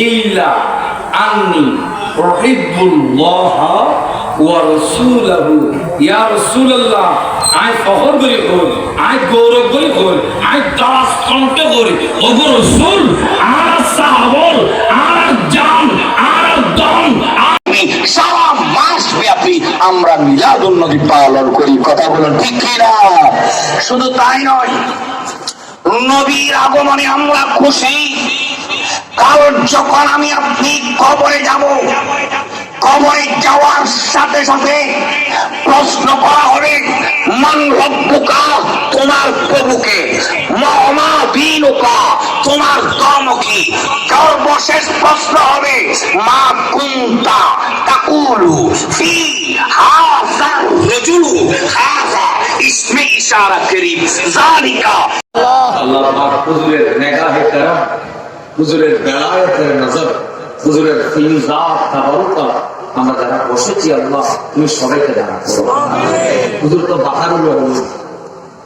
ইল্লা আন্নি উহিব্বুল্লাহ ওয়া রাসূলুহু ইয়া রাসূলুল্লাহ আই ফখর করি কই আই গৌরব করি কই আই দাস কণ্ঠ করি ও গো রাসূল আর সাহাবল আর জান আর দম সারা মাস ব্যাপী আমরা মিলাদুন নবী পালন করি। কথা বলেন ঠিক কিনা? শুধু তাই নয়, নবীর আগমনে আমরা খুশি। কারণ যখন আমি আপনি কবরে যাব, কবরে যাওয়ার সাথে সাথে প্রশ্ন করা হবে মান রব্বুকা, তোমার প্রভুকে, মা দীনুকা, তোমার ধর্ম কি। সর্বশেষ প্রশ্ন হবে মা কুনতা তাকুলু ফি হাযা রাজুলু হাযা ইসমে ইশারা করিম যালিকা। আল্লাহ পাক হুজুরের নেগাহে করম, হুজুরের বেলায়েতের নজর, হুজুরের ফিজাত তাবারুকা আমরা যারা বসেছি আল্লাহ তুমি সবাইকে দান করো। হুজুর তো বাহারুল আলম,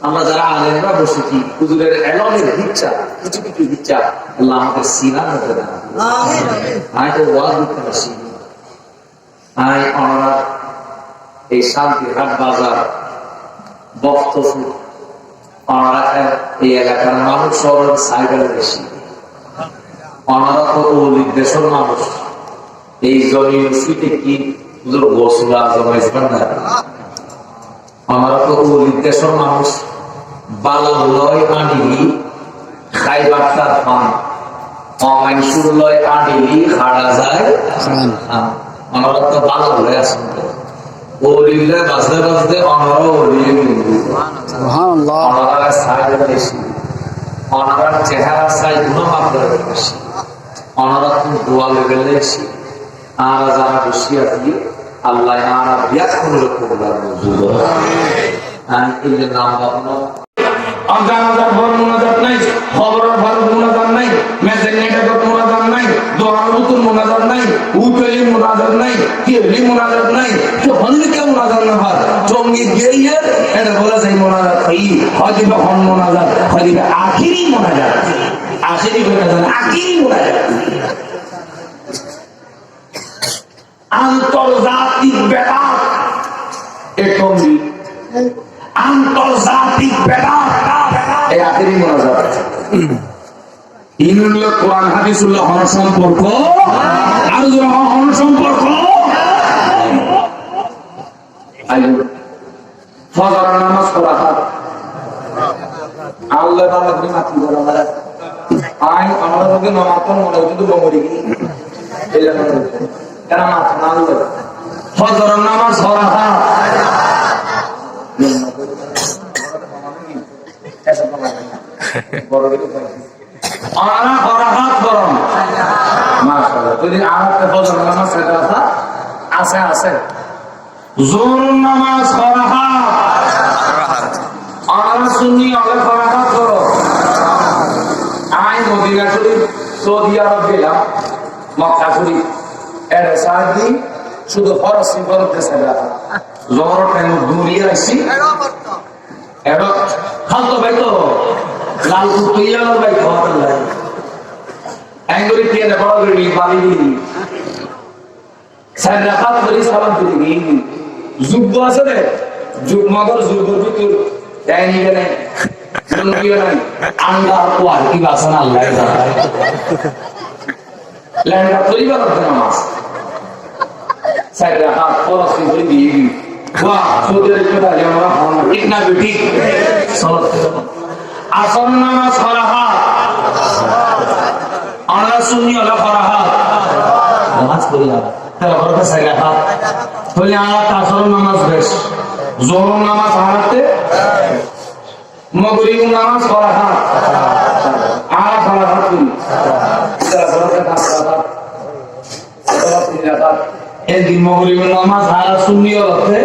আমরা যারা আলেমরা বসেছি হুজুরের এলমের ইচ্ছা, কিছু কিছু ইচ্ছা আল্লাহ আমাদের সিনার মধ্যে দান করো। আয় তো ওয়াজ দিতে আসি, আয় আমরা এই শান্তিরহাট বাজার বক্তব্য আমরা এই এলাকার মানুষ শহরের সাইকেল বেশি, আমরা তো ওলির দেশের মানুষ। এই জমিন সুইতে কি গোসল জমাইছেন না? আমরা তো ওলির দেশের মানুষ। বালালয় আনিলি খাইবার তার পান, অমাইসুর লয় আনিলি হারা যায়। আমরা তো বালালয় আসেন, ওলিলে বাজতে বাজতে আমরা ওলিয়ে মিলবো। আমরা সাইকেল বেশি, ওনার চেহারা চাই গুণমাত্রার বেশি, ওনারা তুমি দোয়া লেভেলে এসে আর যারা বসে আছি আল্লাহ আর বিয়াত করে করবার মজুদ এই যে নাম বাবনা জানাজার ভর মোনাজাত নাই, খবরের ভর মোনাজাত নাই, মেসেজ নেটওয়ার্ক মোনাজাত নাই, দোয়ার মতো মোনাজাত নাই, উঠলি মোনাজাত নাই, কেলি মোনাজাত নাই, তো হনলি কে মোনাজাত না হয় জঙ্গি গিয়ে এটা বলা যায় মোনাজাত এই হয়তো হন মোনাজাত হয়তো আখিরি মোনাজাত, আখিরি মোনাজাত, আখিরি মোনাজাত। আন্তর্জাতিক বেদাত একম আন্তর্জাতিক বেদাত এই আখিরি মোনাজাত। ইনুল কোরআন হাদিসুল্লাহ হন সম্পর্ক আর হন সম্পর্ক ফজর নামাজ পড়া হাত আল্লাহ তাআলা কি মাটি বলা আমরা আই আমাদের নামাজ তো মনে হচ্ছে তো বমরি কি এলা না কেন মাথা না আল্লাহ ফজর নামাজ পড়া হাত বড় বড় আনা ফরাহাত বরং মাশাআল্লাহ যদি আরাতে ফজর নামাজ সেটা আছে আছে জোর নামাজ ফরাহাত আনা সুন্নি আলে ফরাহাত করো। আই মদিনা শরীফ সৌদি আরব গেলাম, মক্কা শরীফ এর সাদি শুধু ফরসি করতে সেটা জোর টাইম দুনিয়া আইছি এর খালতো ভাই তো লাল কুইয়া ভাই খাওয়া লাগে অ্যাঙ্গরি দিয়ে না বড় করে বালি সাইরা হাত ধরে সালাম করে দিই যুগ আছে রে যুগ মগর যুগের ভিতর তাই নিবে নাই শুনবিও নাই আন্ডার কোয়ার কি বাসনা আল্লাহ জানে ল্যান্ডা তৈবা করতে নামাজ সাইরা হাত পরশ করে দিই বাহ সুদের কথা আমরা ভাবনা ঠিক না বেটি সালাত আসর নামাজ ফরাহাত আমরা সুন্নি হলো ফরাহাত নামাজ পড়ি না তাহলে বড় সাইরা হাত হলে আর আসর নামাজ বেশ জোহর নামাজ হারাতে মাগরিব নামাজ ফরাহাত আর ফরাহাত করি এই দিন মাগরিব নামাজ হারা সুন্নি হতে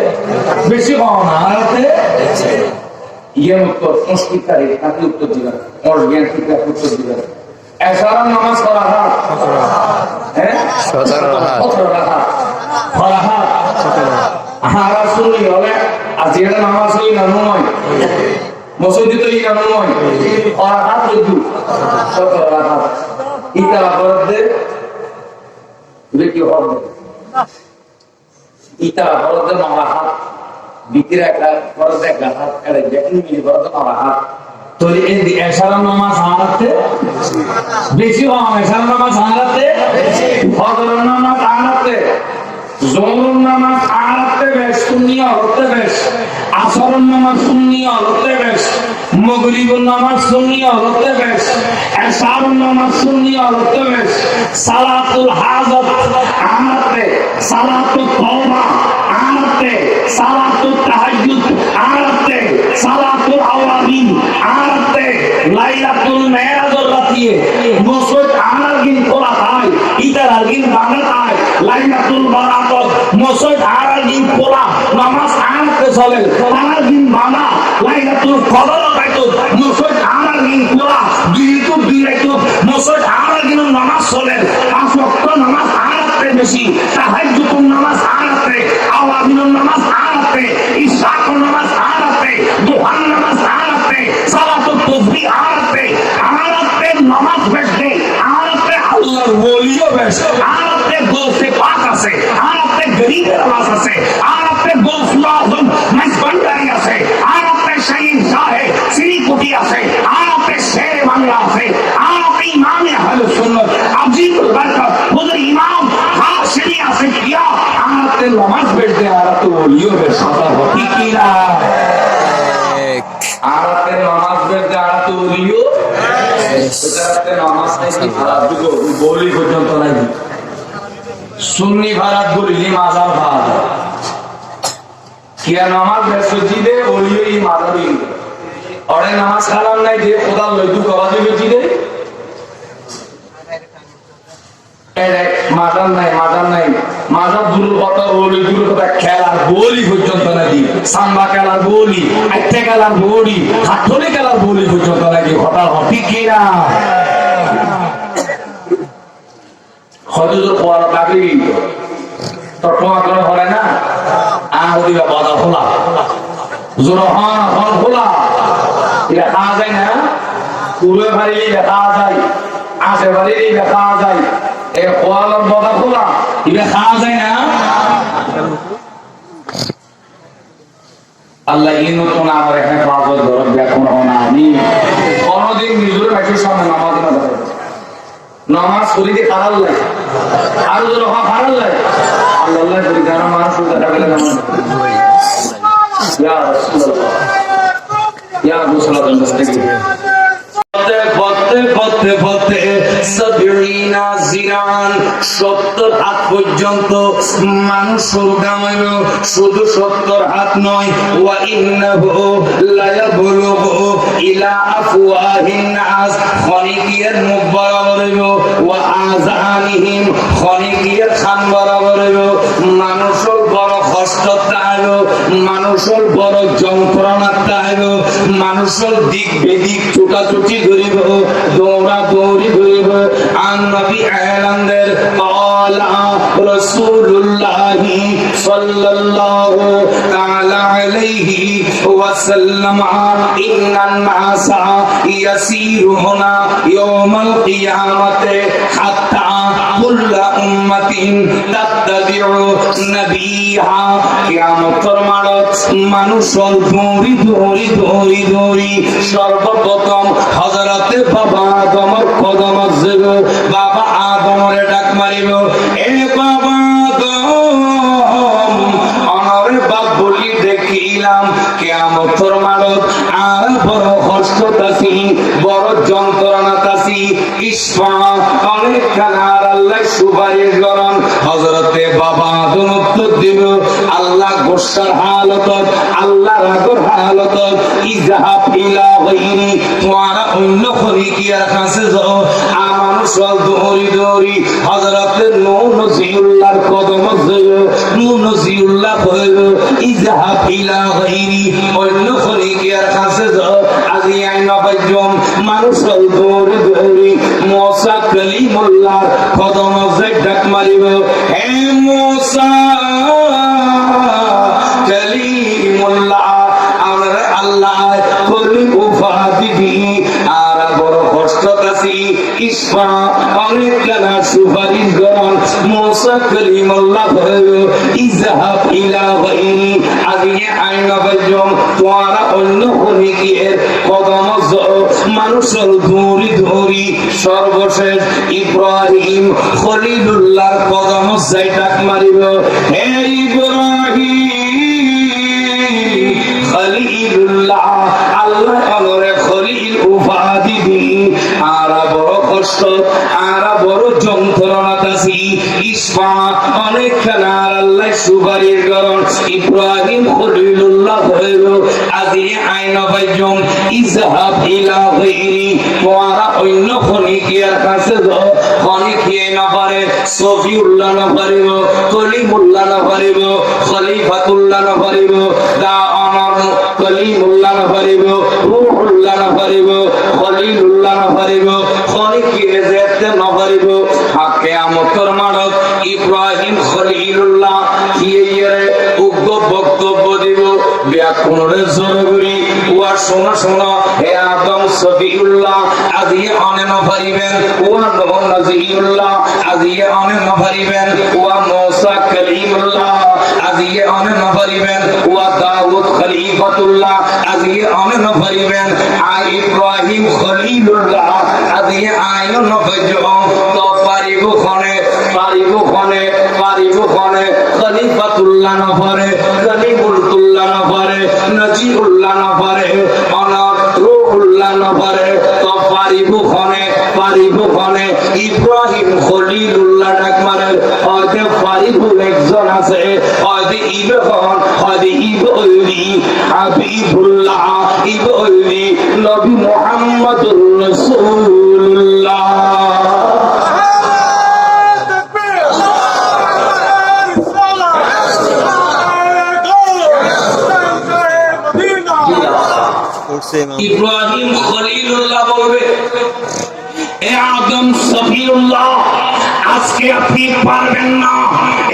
বেশি পাও না হারাতে ইয়ে উত্তর সংস্কৃতারে আপনি উত্তর দিবেন অর্জ্ঞান থেকে উত্তর দিবেন। এসারার নামাজ ফরাহাত হ্যাঁ 17 রাকাত ফরাহাত হারা সুন্নি হলে আর যেটা নামাজ হই না নয় মসজিদে তো ইয়া নয় ফরাহাত 17 রাকাত ইতা করতে কি হবে ইটা বলতে মারা হাত ভিতরে একটা বড় একটা হাত এটা যেখানে মিলে বলতে মারা হাত তো এই এশারা নামাজ হারাতে বেশি হয় এশারা নামাজ হারাতে ফজর নামাজ হারাতে জোহর নামাজ হারাতে বেশ সুন্নিয়া হতে বেশ আসর নামাজ সুন্নিয়া হতে বেশ মাগরিব নামাজ সুন্নিয়া হতে বেশ এশার নামাজ সুন্নিয়া হতে বেশ সালাতুল হাজাত হারাতে সালাতুত তওবা হারাতে সালাতুত তাহাজ্জুদ হারাতে সালাতুল আওয়াবিন হারাতে লাইলাতুল মেরাজের রাতে মসজিদ আনারগিন খোলা হয় ইদার আরগিন বাংলা হয় লাইলাতুল বারাকাত মসজিদ আনারগিন খোলা নামাজ আনতে চলে আনারগিন বাংলা লাইলাতুল কদর বাইতো মসজিদ আনারগিন খোলা দুইতো দুইতো মসজিদ আনারগিন নামাজ চলে পাঁচ ওয়াক্ত নামাজ আনতে বেশি তাহাজ্জুদ নামাজ আনতে আওয়াবিন নামাজ আনতে ইশাক নামাজ আনতে দুহান নামাজ আনতে সালাতুত তাসবিহ আনতে নামাজ বেশে আনতে আল্লাহর ওলিও বেশে আনতে গোসে পাক আছে আনতে গরীবের আওয়াজ আছে আনতে গোসল আজম মাইজবান্ডারি আছে আনতে শাহিন সাহেব শ্রীকুটি আছে আনতে শের বাংলা আছে আনতে ইমামে আহলে সুন্নাত আজিবুল বরকত হুজুর ইমাম হাশমি আছে কিয়া আনতে নামাজ বেশে আনতে ওলিও বেশে কথা ঠিক কি না আনতে নামাজ বেশে আনতে ওলিও বলি পর্যন্ত নাই সুন্নি ভারত বলি মাজার ভাত কিয়া নামাজ মসজিদে ওলিয়ে মাজারি অরে নামাজ খালাম নাই যে খোদা লইদু কবা দিবে জিদে এরে মাজার নাই মাজার দূর কথা ওলি দূর কথা খেলার বলি পর্যন্ত নাই সাম্বা খেলার বলি আইতে খেলার বলি হাতলে খেলার বলি পর্যন্ত নাই কথা ঠিক কি না হয়তো কোয়ারা বাকি তো তোমার করে হয় না দিবা বাধা খোলা জোর হন খোলা এটা খাওয়া যায় না পুরো ভারী দেখা যায় আসে ভারী দেখা যায় এ কোয়ালার বাধা খোলা এটা খাওয়া যায় না আল্লাহ এই নতুন আমার এখানে পাঁচজন ধরব ব্যাকুণ হনা আমি কোনদিন নিজের ভাইয়ের সামনে নামাজ না ধরে নামাজ শরীরে খারাপ লাগে আর যদি খারাপ লাগে আল্লাহ করি যারা মানুষ দেখা গেলে নামাজ ইয়া রাসূলুল্লাহ ইয়া রাসূলুল্লাহ পথে 70 জিরান 70 হাত পর্যন্ত মানুষ গামাইল শুধু 70 হাত নয় ওয়া ইন্নাহু লা ইয়াবলুগু ইলা আফওয়াহিন নাস খনিকিয়ার মুখ বরাবর ওয়া আযানিহিম খনিকিয়ার খান বরাবর মানুষের বড় কষ্ট তাইল মানুষের বড় যন্ত্রণা তাইল মানুষের দিক বেদিক ছোটাছুটি ধরিব দৌড়া দৌড়ি ধরিব আন নবী আলামদের ক্বালা রাসূলুল্লাহ সাল্লাল্লাহু তাআলা আলাইহি ওয়াসাল্লাম ইন্নান নাসা ইয়াসিরুনা ইয়াউমাল কিয়ামাতে হাত্তা কুল্লু উম্মাতিন তাত্তাবিউ নবিহা কিয়ামতের মাঠত মানুষের দৌড়ি দৌড়ি দৌড়ি দৌড়ি সর্বপ্রথম হযরতে বাবা আদমের কদম আসব বাবা আদমের ডাক মারিব এ বাবা আদম অনরে বাপ বলি দেখিলাম কিয়ামতের মাঠত আর বড় কষ্ট তাসি বড় যন্ত্রণা তাসি ইসফা অনেক কানার আল্লাহ সুপারিশ করেন হযরতে বাবা আদম উত্তর দিব আল্লাহ গোসার হালত আল্লাহ রাগর হালত ইজাহাব ইলা গায়রি তোমারা অন্য খরিকিয়ার কাছে যাও মানুষ দৌড়ি দৌড়ি হযরতে নূহ নজিউল্লাহর কদম যাও নূহ নজিউল্লাহ হইল ইজাহাব ইলা গায়রি অন্য খরিকিয়ার কাছে যাও আজি আইন পাইজম মানুষ দৌড়ি দৌড়ি মুসা কালিমুল্লাহর কদম যাই ডাক মারিব হে মুসা কালিমুল্লাহ আমরা আল্লাহ কলি উফাদিহি আর বড় কষ্ট কাছি ইসফা অনেক কানা সুপারিশ গরম موسى كليم الله اذهب الى غيري আজকে আইনা বাইজম তোরা অন্য খনিকের কদম মানুষের ধরি ধরি সর্বশেষ ইব্রাহিম খলিলুল্লাহর কদম যাই ডাক মারিব হে ইব্রাহিম খলিলুল্লাহ আল্লাহ আমরে খলিল উপাধি দি আর বড় কষ্ট আর বড় যন্ত্রণা তাসি ইসফা অনেক খানার আল্লাহ সুবারির গরম ইব্রাহিম খলিলুল্লাহ হইল আজি আইনা বাইজম ইজহাব ইলা গায়রি তোরা অন্য খনিকের কাছে যাও খনিকে না পারে সফিউল্লাহ না পারিব কলিমুল্লাহ না পারিব খলিফাতুল্লাহ না পারিব দা আমার কলিমুল্লাহ না পারিব রূহুল্লাহ না পারিব খলিলুল্লাহ না পারিব খনিকে যেতে না পারিব কিয়ামতের মানত ইব্রাহিম খলিলুল্লাহ কিয়েরে উগ্র বক্তব্য দিব ব্যাকুণরে জরুরি ওয়া শোনা শোনা হে আদম সফিউল্লাহ আজি অনে না পারিবেন ওয়া নূহ নাজিউল্লাহ আজি অনে না পারিবেন ওয়া মূসা কালিমুল্লাহ আজি অনে না পারিবেন ওয়া দাউদ খলিফাতুল্লাহ আজি অনে না পারিবেন আ ইব্রাহিম খলিলুল্লাহ আজি আইন না পাইজো তো পারিব খনে খলিফাতুল্লাহ না পারে কলিমুল্লাহ না পারে নাজিউল্লাহ না পারে অনার রূহুল্লাহ না পারে তো পারিব খনে ইব্রাহিম খলিলুল্লাহ ডাক মারে হয়তো পারিব একজন আছে হয়তো ইবরাহিম হয়তো ইবলি হাবিবুল্লাহ ইবলি নবী মুহাম্মদুর রাসূলুল্লাহ ইব্রাহিম খলিলুল্লাহ বলবে এ আদম সফিউল্লাহ আজকে আপনি পারবেন না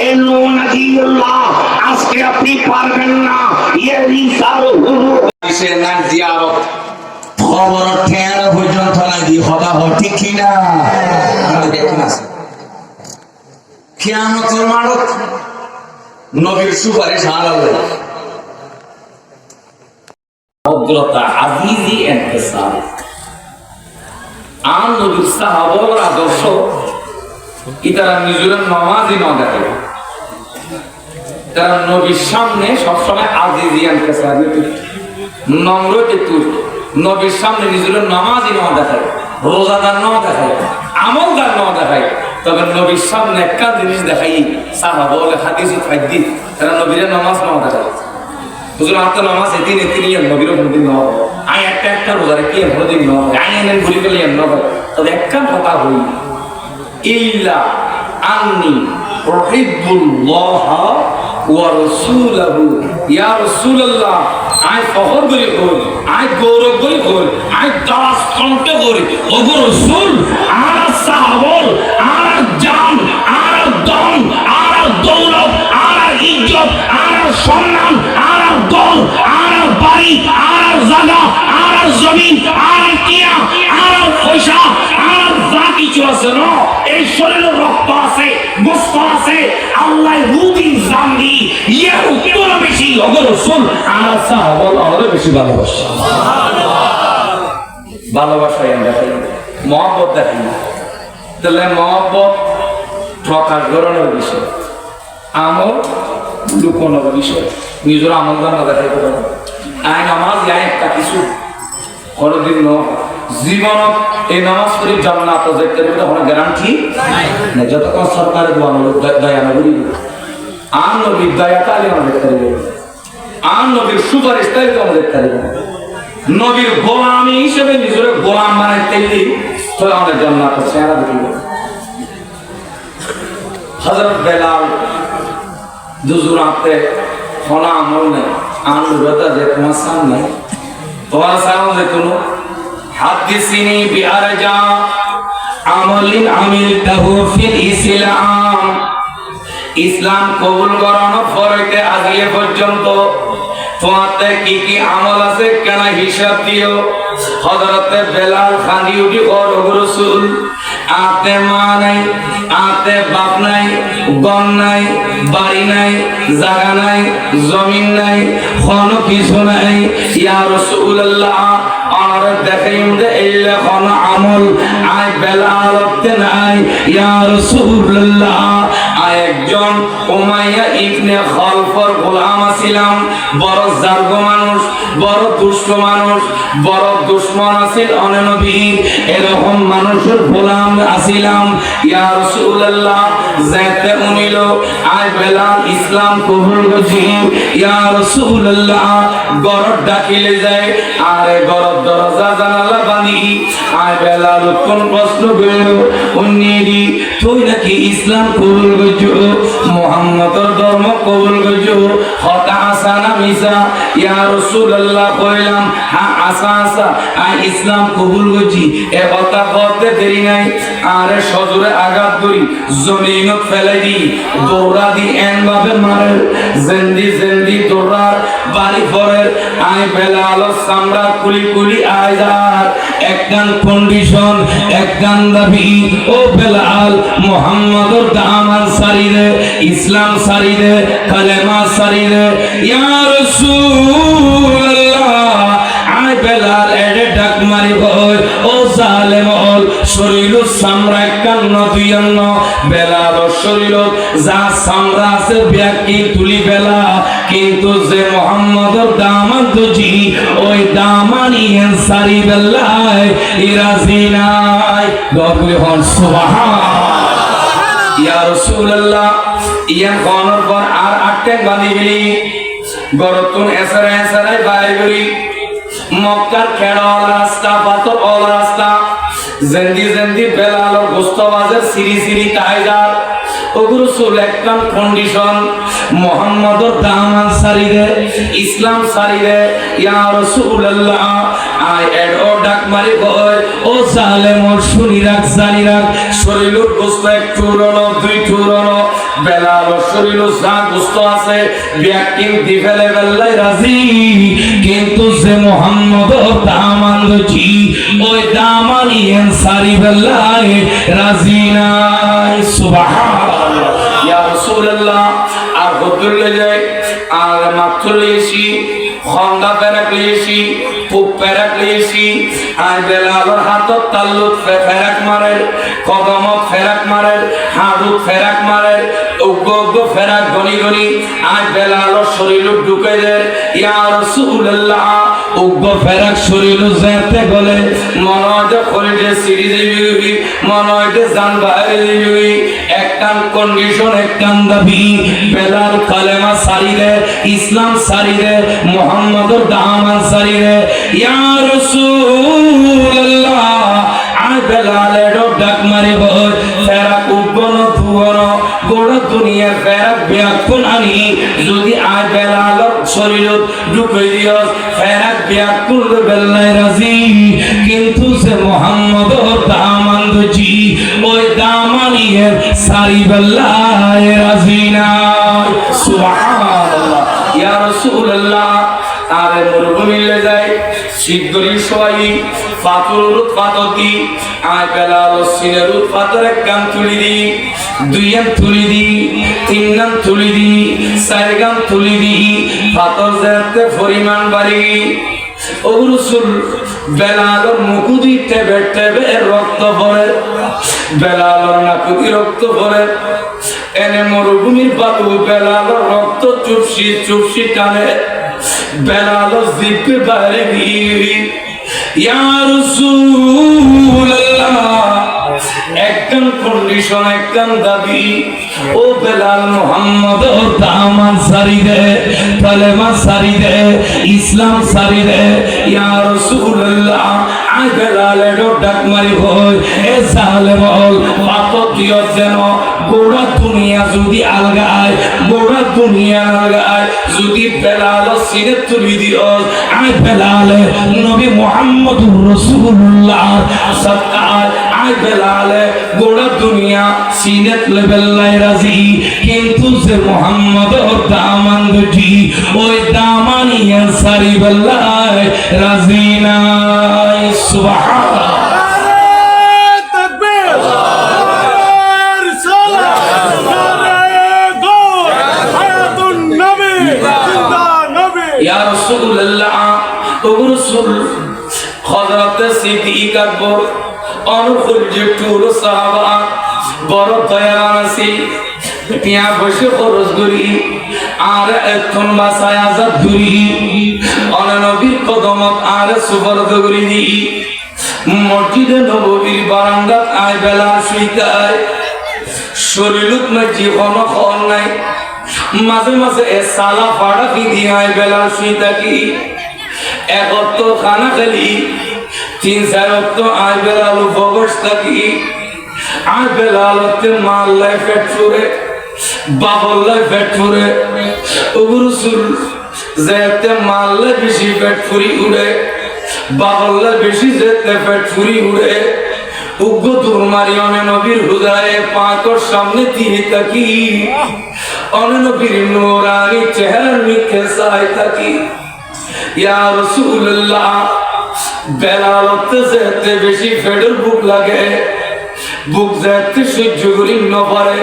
এ নূহ নাজিউল্লাহ আজকে আপনি পারবেন না ইয়ে ঈসার সে না জিয়ারত খবর ঠের পর্যন্ত লাগি হবা হ ঠিক কি না আমরা দেখুন আছে কিয়ামতের মানত নবীর সুপারিশ হারাবে ভদ্রতা আজিজি ইনতিসাব আর নবীর সাহাবার আদর্শ ইতারা নিজের নামাজই না দেখে তারা নবীর সামনে সবসময় আজিজি ইনতিসাব নম্রতে তুই নবীর সামনে নিজের নামাজই না দেখায় রোজাদার না দেখায় আমলদার না দেখায় তবে নবীর সামনে একটা জিনিস দেখাই সাহাবা বলে হাদিস ফাইদি তারা নবীর নামাজ না দেখায় হুজুর আত্মা নামাজ এদিন নবীর কোনদিন না হবে আই একটা রোজারে কি কোনদিন না হবে আই এনে ভুলি গেলে না হবে তবে একটা কথা হই ইল্লা আন্নি উহিব্বুল্লাহ ওয়া রাসূলুহু ইয়া রাসূলুল্লাহ আই ফখর করি আই গৌরব করি আই দাস কণ্ঠে করি ও রাসূল আর সাহাবল আর জান আর দম আর দৌলত আর ইজ্জত আর সম্মান আর দল আর বাড়ি আর জায়গা আর জমিন আর টিয়া আর পয়সা আর যা কিছু আছে না এই শরীরে রক্ত আছে গোশত আছে আল্লাহ রুদি জানি ইয়া উত্তর বেশি ওগো রাসূল আর সাহাবল আরো বেশি ভালোবাসা ভালোবাসা আমরা দেখাই মহব্বত দেখাই তাহলে মহব্বত প্রকাশ করানোর বিষয় আমল লুকানোর বিষয় নিজের আমল না দেখাইতে পারবো আইন নামাজ আইন একটা কিছু কোনদিন জীবনত এই নামাজ শরীফ জান্নাত যেতে বলে কোনো গ্যারান্টি নাই যতক্ষণ সরকারের দয়া না করি আর নবীর দয়া তাহলে আমাদের করবে আর নবীর সুপারিশ তাহলে আমাদের করবে নবীর গোলামি হিসেবে নিজের গোলাম বানাইতে তো আমাদের জান্নাত চেহারা দেখিব হযরত বেলাল দুজুরাতে খোলা আমল নেই আনুরতা যে তোমার সামনে তোমার সামনে কোনো হাদিসিনি বিআরজা আমলিন আমিলতাহু ফিল ইসলাম ইসলাম কবুল করানো পরেতে আজকে পর্যন্ত তোমাতে কি কি আমল আছে কেন হিসাব দিও হযরতে বেলাল খানি উঠি ও রাসূল আতে মা নাই আতে বাপ নাই গম নাই, বাড়ি নাই, জায়গা নাই, জমিন নাই, কোনো কিছু নাই। ইয়া রাসূলুল্লাহ আর দেখাইম দে এই লেখন আমল আয় বেলাল নাই। ইয়া রাসূলুল্লাহ আয় একজন উমাইয়া ইবনে খালফর গোলাম ছিলাম, বড় জার্গ মানুষ, বড় দুষ্ট মানুষ, বড় দুশমন আছিল অনে নবী, এরকম মানুষের গোলাম আছিলাম। ইয়া রাসূলুল্লাহ যেতে উনিল আয় বেলাল ইসলাম কবুল করছি। ইয়া রাসূলুল্লাহ গরর ডাকিলে যায়, আরে গরর দরজা জানালা বানি আয় বেলাল কোন প্রশ্ন করল, উন্নিদি তুই নাকি ইসলাম কবুল করছো, মুহাম্মদের ধর্ম কবুল করছো, হতা আসানা মিসা? ইয়া রাসূলুল্লাহ কইলাম হ্যাঁ আসা আসা আই ইসলাম কবুল করছি। এ কথা বলতে দেরি নাই, আরে সজোরে আঘাত করি জমিনত ফেলে দি, দৌড়া দি এন ভাবে মারে, জেন্দি জেন্দি দৌড়ার বাড়ি পরের আই বেলাল সামরা কুলি কুলি আয়দার একখান কন্ডিশন একখান দাবি, ও বেলাল মুহাম্মদর দামান সারি দে, ইসলাম সারি দে, কালেমা সারি দে। ইয়া রাসূলুল্লাহ আয় বেলাল এডে ডাক মারি বল, ও জালেম অল শরীর সামরা কান্ন দুইন্ন বেলাল শরীর যা সামরা আছে ব্যাকি তুলি বেলা, কিন্তু যে মুহাম্মদর দামান দুজি ওই দামানি সারি বেলায় ইরাজি নাই। দরগুলি হন সুবহান। ইয়া রাসূলুল্লাহ ইয়ান কোনর পর আর আটকে বাঁধি গেলি গরতুন এসারে এসারে বাইরে গলি মক্কার খেড়া রাস্তা পাথর ওলা রাস্তা জেন্দি জেন্দি বেলালর গোস্ত বাজার সিরি সিরি তাইদার ওগুলো সব একদম কন্ডিশন মুহাম্মদর দামান সারি দে, ইসলাম সারি দে। ইয়া রাসূলুল্লাহ আই এড ও ডাক মারি কয়, ও জালেম শুনি রাখ জানি রাখ, শরীরের গোস্ত এক চূরণ দুই চূরণ বেলাল শরীর যা গোস্ত আছে ব্যাকিং দি ফেলে বেল্লাই রাজি, কিন্তু যে মুহাম্মদর দামান জি ওই দামানি সারি বেল্লাই রাজি নাই। সুবহানাল্লাহ। ইয়া রাসূলুল্লাহ আর হুজুর লে যায় আর মাত্র লিয়েছি খন্দা পেরাক লিয়েছি পুপ পেরাক লিয়েছি আর বেলালর হাতত তাল্লুত ফেরাক মারে, কদমত ফেরাক মারে, হাড়ুত ফেরাক মারে, উগ্গ উগ্গ ফেরাক গনি গনি আর বেলালর শরীর ঢুকে দেয়। ইয়া রাসূলুল্লাহ উগ্গ ফেরাক শরীর যেতে গলে মনজে খরিদে সিরি দিবি, মনজে জান বাইরে দিবি, একটান কন্ডিশন একটান দাবি বেলাল কালেমা সারি দে, ইসলাম সারি দে, মুহাম্মদর দামান সারি দে। ইয়া রাসূলুল্লাহ আয় বেলাল এডো ডাক মারি বল, ফেরাক উগ্গন ধুয়ন গোড়া দুনিয়ার ফেরাক ব্যাকুন আনি যদি আয় বেলালর শরীরত ঢুকে দিয়স ফেরাক ব্যাকুন বেল্লাই রাজি, কিন্তু সে মুহাম্মদর দামান জি ওই দামানিয়ের সারি বেল্লাই রাজি নাই। সুবহানাল্লাহ। ইয়া রাসূলুল্লাহ আরে মরুভূমিলে যায় শীতগরি সবাই পাথর পাততি আয় বেলাল সিনের পাথর এক গান তুলি দি, দুই গান তুলি দি, তিন গান তুলি দি, চার গান তুলি দি, পাথর যেতে পরিমাণ বাড়ি। ও রাসূল বেলালর মুকুদি টেবে টেবে রক্ত পড়ে, বেলালর নাকুদি রক্ত পড়ে, এনে মরুভূমির বালু বেলালর রক্ত চুপসি চুপসি টানে, বেলালর জিভে বাইরে গিয়ে ইয়া রাসূলুল্লাহ একদম কন্ডিশন একদম দাবি, ও বেলাল মুহাম্মদর দামান সারি দে, কালেমা সারি দে, ইসলাম সারি দে। ইয়া রাসূলুল্লাহ আই বেলালের ডাক মারি হই, এ জালেম বল পাপত দিও যেন গোড়া দুনিয়া যদি আলগায়, গোড়া দুনিয়া আলগায় যদি বেলাল সিনে তুলি দিও, আই বেলালে নবী মুহাম্মদুর রাসূলুল্লাহ সাল্লাল্লাহু আই বেলালে গোড়া দুনিয়া সিনেত লেবেল্লাই রাজি, কিন্তু যে মুহাম্মদর দামান জি ওই দামানিয়া সারি বেল্লাই রাজি নাই। সুবহানাল্লাহ। তাকবীর, আল্লাহু আকবার, সালাত আকবর অনুকূল যে টুর সাহাবা বড় দয়াবান আছি টিয়া বসে খরচ করি আর এখন বাসায় আজাদ করি অননবীর কদমত আর সুবর্দ করি দি মসজিদে নববীর বারান্দাত আয় বেলা শুইতায় শরীরত না জীবন খন নাই মাঝে মাঝে এ সালা ফাড়া কি দিয়ে আয় বেলা শুইতাকি এক অর্থ খানা খালি 3-4 অর্থ আয় বেলা উপবাস থাকি আয় বেলা হচ্ছে মাল্লায় পেট ফুরে বাবল্লায় পেট ফুরে উগুরুসুল যেতে মাল্লায় বেশি পেট ফুরি উড়ে বাবল্লায় বেশি যেতে পেট ফুরি উড়ে উগ্র দুর্মারি অনে নবীর হুদায়ে পাকর সামনে দিয়ে থাকি অনে নবীর নূরানি চেহারার মুখে চাই থাকি ইয়া রাসূলুল্লাহ বেলালতে যেতে বেশি ফেডের বুক লাগে বুক যেতে সহ্য করি না পারে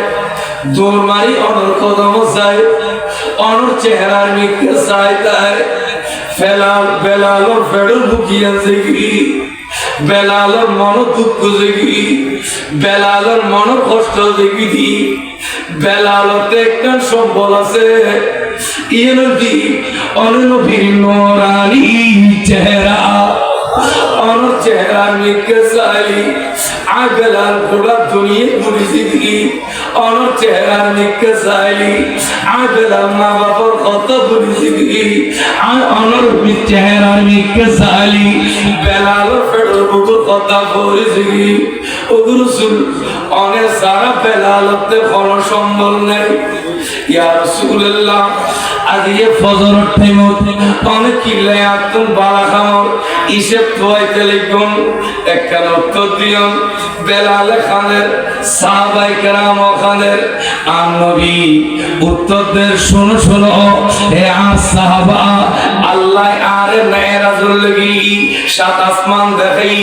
দৌড় মারি অনর কদম যায় অনর চেহারার মুখে চাই তাই বেলালর ফেডের বুকিয়ে জেগি বেলালর মন দুঃখ জেগি বেলালর মন কষ্ট জেগি দি বেলালতে একটা সম্বল আছে ইয়েনদি অননবীর নূরানি চেহারা অনর চেহারার মুখে চাই আয় বেলাল গোটা দুনিয়া ঘুরি জিগি অনর চেহারার মুখে চাই আয় বেলাল মা বাবার কত ঘুরি জিগি আয় অনর চেহারার মুখে চাই বেলাল ফেডর বুকুর কথা ঘুরি জিগি ওগুরুসুল অনে সারা বেলালতে কোন সম্বল নেই ইয়া রাসূলুল্লাহ আজকে ফজরের টাইমত অনেক কিলে আতুন বালা খামর ইসে তোয়াইতে লিখুন একখান উত্তর দিয়ন বেলাল খানের সাহাবায়ে কেরাম খানের আর নবী উত্তর দের শোনো শোনো হে আর সাহাবা আল্লাহ আরে মেরাজুল লাগি সাত আসমান দেখাই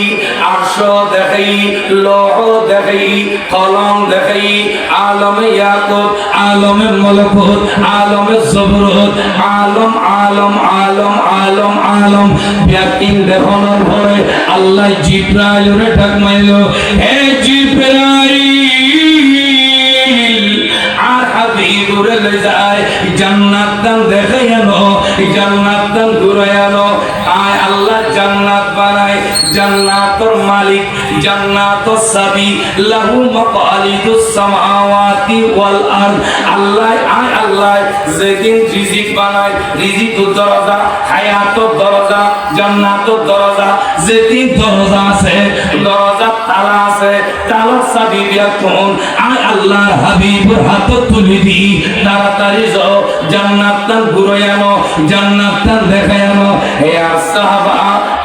আরশ দেখাই লৌহ দেখাই কলম দেখাই আলমে ইয়াকুত আলমে মলকুত আলমে জবরুত আলম আলম আলম আলম আলম ব্যাকিন দেখানোর পরে আল্লাহ জিব্রাইলরে ডাক মাইলো হে জিব্রাইল আর হাবিবুরে লই যায় জান্নাত দান দেখাই আনো জান্নাত দান ঘুরাই আনো আয় আল্লাহ জান্নাত বানায় জান্নাতের মালিক জান্নাতুস সাবি লাহু মাকালিদুস সামাওয়াতি ওয়াল আরদ আল্লাহ আয় আল্লাহ যেদিন রিজিক বানায় রিজিকুর দরজা হায়াতুর দরজা জান্নাতুর দরজা যেদিন দরজা আছে দরজা তালা আছে তালার চাবি দিয়া কোন আয় আল্লাহর হাবিবের হাত তুলি দি তাড়াতাড়ি যাও জান্নাতটা ঘুরে আনো জান্নাতটা দেখায় আনো হে সাহাবা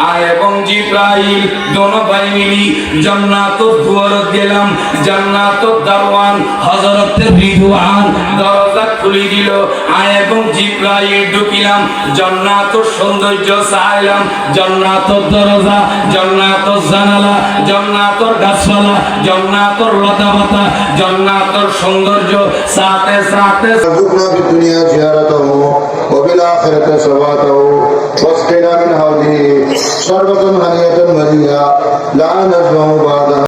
আয় এবং জিব্রাইল দোনো ভাই মিলি জান্নাতুর দুয়ারে গেলাম জান্নাতুর দারওয়ান হযরত রিদওয়ান দরজা খুলে দিল আয় এবং জিব্রাইল ঢুকিলাম জান্নাতুর সৌন্দর্য চাইলাম জান্নাতুর দরজা জান্নাতুর জানালা জান্নাতুর গাছপালা জান্নাতুর লতাপাতা জান্নাতুর সৌন্দর্য সাথে সাথে رزقنا في الدنيا زيارته وفي الآخرة ثوابه واسقنا من حوضه شربة هنية مريئة لا نزمع بعدها